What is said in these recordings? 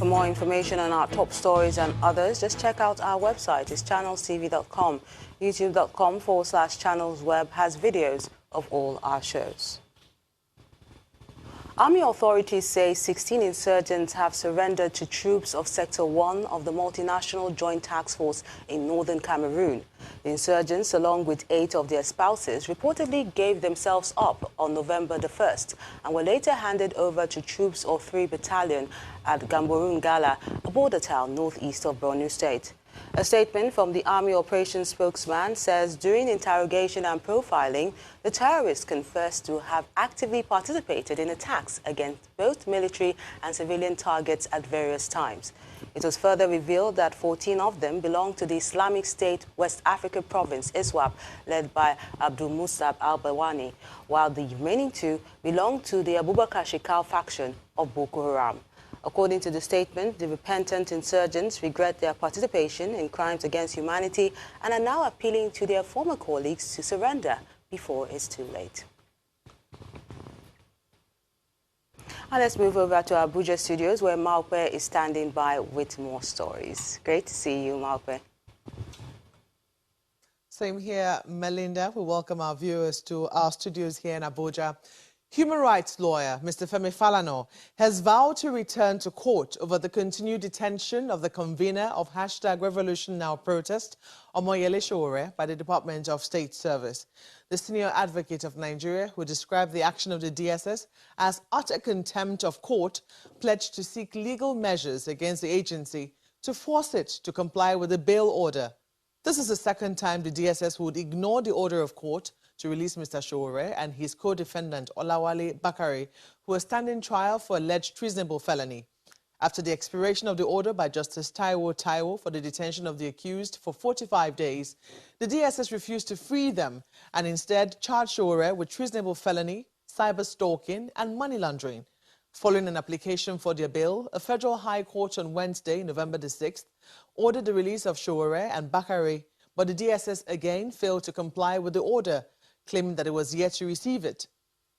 For more information on our top stories and others, just check out our website. It's channelstv.com. youtube.com/channelsweb has videos of all our shows. Army authorities say 16 insurgents have surrendered to troops of Sector 1 of the Multinational Joint Task Force in northern Cameroon. The insurgents, along with 8 of their spouses, reportedly gave themselves up on November the 1st and were later handed over to troops of 3 Battalion at Gamborun Gala, a border town northeast of Borno State. A statement from the Army Operations spokesman says during interrogation and profiling, the terrorists confessed to have actively participated in attacks against both military and civilian targets at various times. It was further revealed that 14 of them belonged to the Islamic State West Africa Province, ISWAP, led by Abdul Musab al-Bawani, while the remaining 2 belonged to the Abubakar Shekau faction of Boko Haram. According to the statement, the repentant insurgents regret their participation in crimes against humanity and are now appealing to their former colleagues to surrender before it's too late. And let's move over to Abuja studios, where Maupe is standing by with more stories. Great to see you, Maupe. Same here, Melinda. We welcome our viewers to our studios here in Abuja. Human rights lawyer Mr. Femi Falana has vowed to return to court over the continued detention of the convener of #RevolutionNow protest, Omoyele Sowore, by the Department of State Service. The senior advocate of Nigeria, who described the action of the DSS as utter contempt of court, pledged to seek legal measures against the agency to force it to comply with the bail order. This is the second time the DSS would ignore the order of court to release Mr. Sowore and his co-defendant Olawale Bakare, who are standing trial for alleged treasonable felony. After the expiration of the order by Justice Taiwo for the detention of the accused for 45 days, the DSS refused to free them and instead charged Sowore with treasonable felony, cyber stalking and money laundering. Following an application for their bail, a federal high court on Wednesday, November the 6th, ordered the release of Sowore and Bakare, but the DSS again failed to comply with the order, claiming that it was yet to receive it.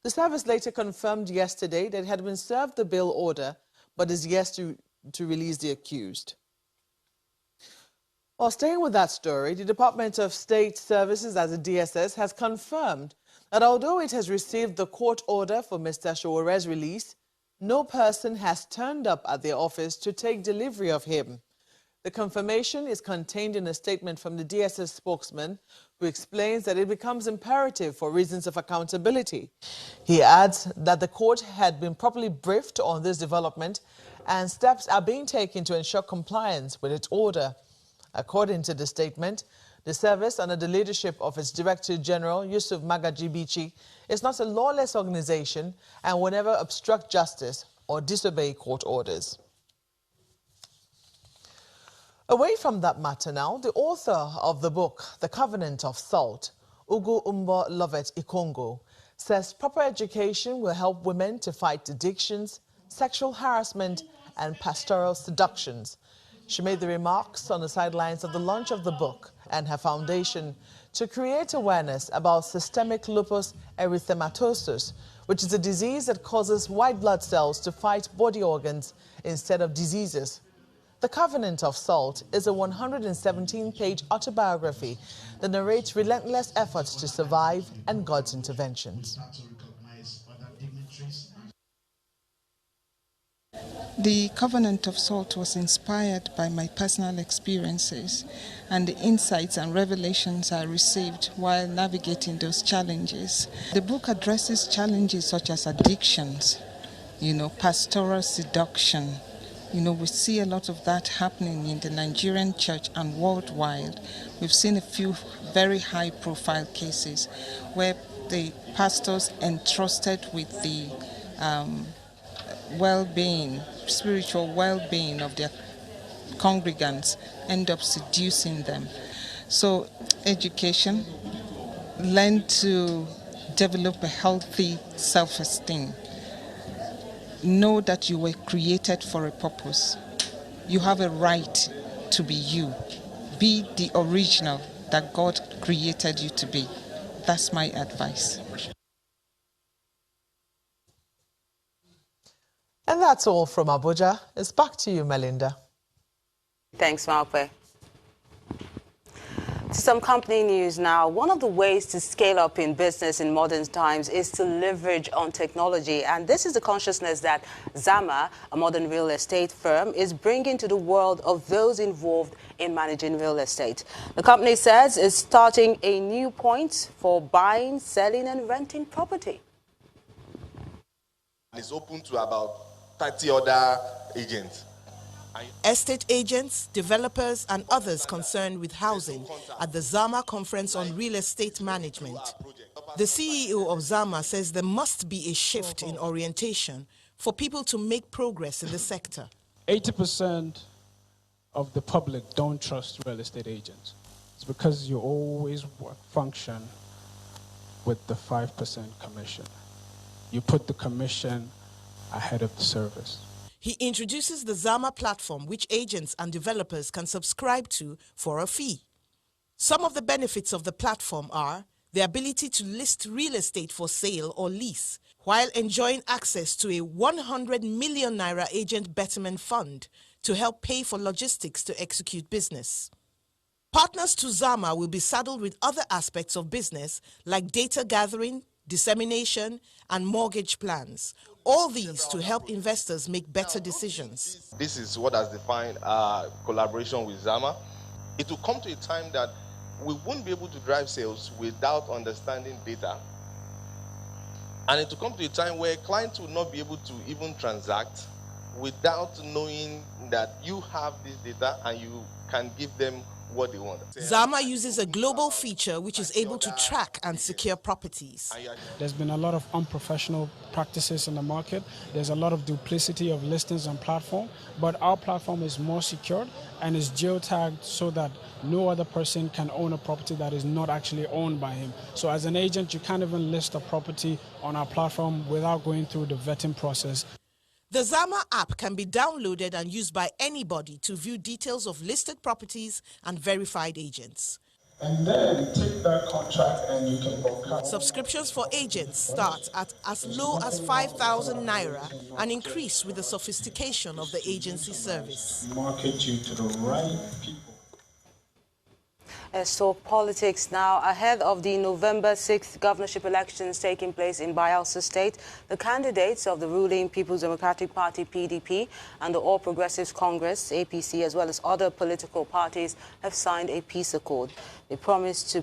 The service later confirmed yesterday that it had been served the bail order, but is yet to release the accused. While staying with that story, the Department of State Services, as the DSS, has confirmed that although it has received the court order for Mr. Sowore's release, no person has turned up at their office to take delivery of him. The confirmation is contained in a statement from the DSS spokesman, who explains that it becomes imperative for reasons of accountability. He adds that the court had been properly briefed on this development and steps are being taken to ensure compliance with its order. According to the statement, the service, under the leadership of its Director General, Yusuf Magaji Bichi, is not a lawless organization and will never obstruct justice or disobey court orders. Away from that matter now, the author of the book, The Covenant of Salt, Ugu Umbo Lovet Ikongo, says proper education will help women to fight addictions, sexual harassment, and pastoral seductions. She made the remarks on the sidelines of the launch of the book and her foundation to create awareness about systemic lupus erythematosus, which is a disease that causes white blood cells to fight body organs instead of diseases. The Covenant of Salt is a 117-page autobiography that narrates relentless efforts to survive and God's interventions. The Covenant of Salt was inspired by my personal experiences and the insights and revelations I received while navigating those challenges. The book addresses challenges such as addictions, pastoral seduction. We see a lot of that happening in the Nigerian church and worldwide. We've seen a few very high-profile cases where the pastors entrusted with the spiritual well-being of their congregants end up seducing them. So education, learn to develop a healthy self-esteem. Know that you were created for a purpose. You have a right to be you. Be the original that God created you to be. That's my advice. And that's that's all from Abuja. It's back to you, Melinda. Thanks, Malpe. Some company news now. One of the ways to scale up in business in modern times is to leverage on technology. And this is the consciousness that Zama, a modern real estate firm, is bringing to the world of those involved in managing real estate. The company says it's starting a new point for buying, selling and renting property. It's open to about 30 other agents. Estate agents, developers and others concerned with housing at the Zama Conference on Real Estate Management. The CEO of Zama says there must be a shift in orientation for people to make progress in the sector. 80% of the public don't trust real estate agents. It's because you always function with the 5% commission. You put the commission ahead of the service. He introduces the Zama platform, which agents and developers can subscribe to for a fee. Some of the benefits of the platform are the ability to list real estate for sale or lease, while enjoying access to a 100 million naira agent betterment fund to help pay for logistics to execute business. Partners to Zama will be saddled with other aspects of business like data gathering, dissemination, and mortgage plans. All these to help investors make better decisions. This is what has defined our collaboration with Zama. It will come to a time that we won't be able to drive sales without understanding data. And it will come to a time where clients will not be able to even transact without knowing that you have this data and you can give them what they want. Zama uses a global feature which is able to track and secure properties. There's been a lot of unprofessional practices in the market. There's a lot of duplicity of listings on platform, but our platform is more secured and is geotagged so that no other person can own a property that is not actually owned by him. So as an agent, you can't even list a property on our platform without going through the vetting process. The Zama app can be downloaded and used by anybody to view details of listed properties and verified agents. And then take that contract and you can broadcast. Subscriptions for agents start at as low as 5,000 naira and increase with the sophistication of the agency service. Market you to the right people. So politics now. Ahead of the November 6th governorship elections taking place in Bayelsa State, the candidates of the ruling People's Democratic Party, PDP, and the All Progressives Congress, APC, as well as other political parties, have signed a peace accord. They promise to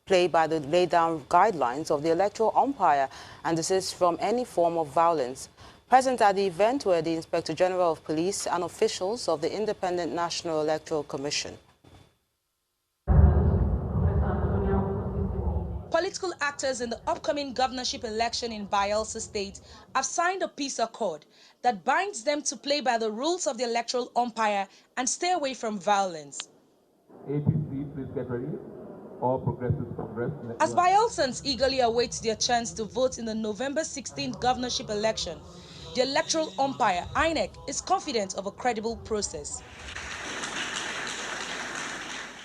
play by the laid-down guidelines of the electoral umpire and desist from any form of violence. Present at the event were the Inspector General of Police and officials of the Independent National Electoral Commission. Political actors in the upcoming governorship election in Bayelsa State have signed a peace accord that binds them to play by the rules of the electoral umpire and stay away from violence. APC, please get ready. All Progressives Congress. As Bayelsans eagerly await their chance to vote in the November 16th governorship election, the electoral umpire, INEC, is confident of a credible process.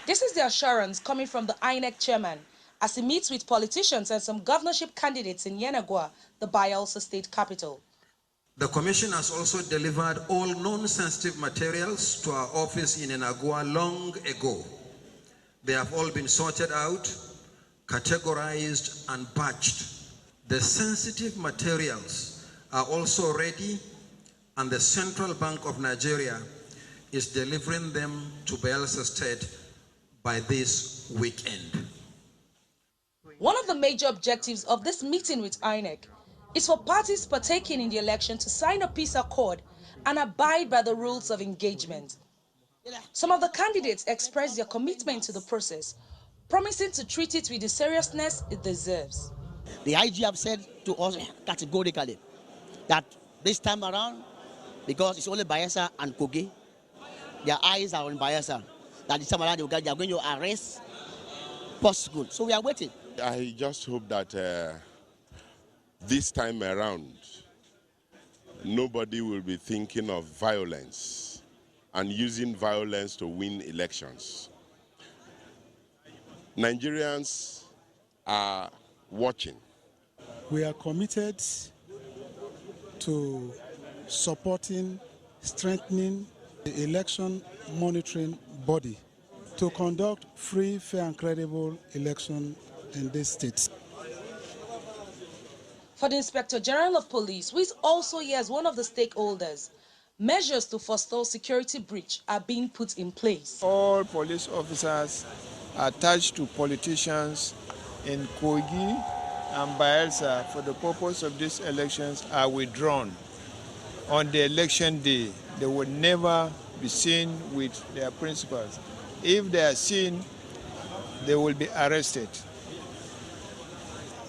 This is the assurance coming from the INEC chairman as he meets with politicians and some governorship candidates in Yenagoa, the Bayelsa state capital. The Commission has also delivered all non-sensitive materials to our office in Yenagoa long ago. They have all been sorted out, categorized and batched. The sensitive materials are also ready, and the Central Bank of Nigeria is delivering them to Bayelsa State by this weekend. One of the major objectives of this meeting with INEC is for parties partaking in the election to sign a peace accord and abide by the rules of engagement. Some of the candidates expressed their commitment to the process, promising to treat it with the seriousness it deserves. The IG have said to us categorically that this time around, because it's only Bayelsa and Kogi, their eyes are on Bayelsa, that this time around they are going to arrest post-school. So we are waiting. I just hope that this time around, nobody will be thinking of violence and using violence to win elections. Nigerians are watching. We are committed to supporting, strengthening the election monitoring body to conduct free, fair and credible election in these states. For the Inspector General of Police, who is also here as one of the stakeholders, measures to forestall security breach are being put in place. All police officers attached to politicians in Kogi and Bayelsa for the purpose of these elections are withdrawn. On the election day, they will never be seen with their principals. If they are seen, they will be arrested.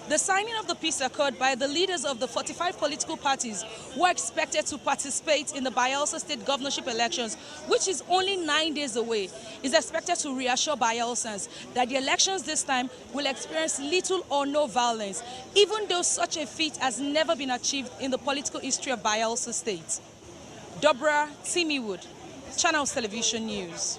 The signing of the peace accord by the leaders of the 45 political parties who are expected to participate in the Bayelsa state governorship elections, which is only 9 days away, is expected to reassure Bayelsans that the elections this time will experience little or no violence, even though such a feat has never been achieved in the political history of Bayelsa state. Dobra Timiwood, Channels Television News.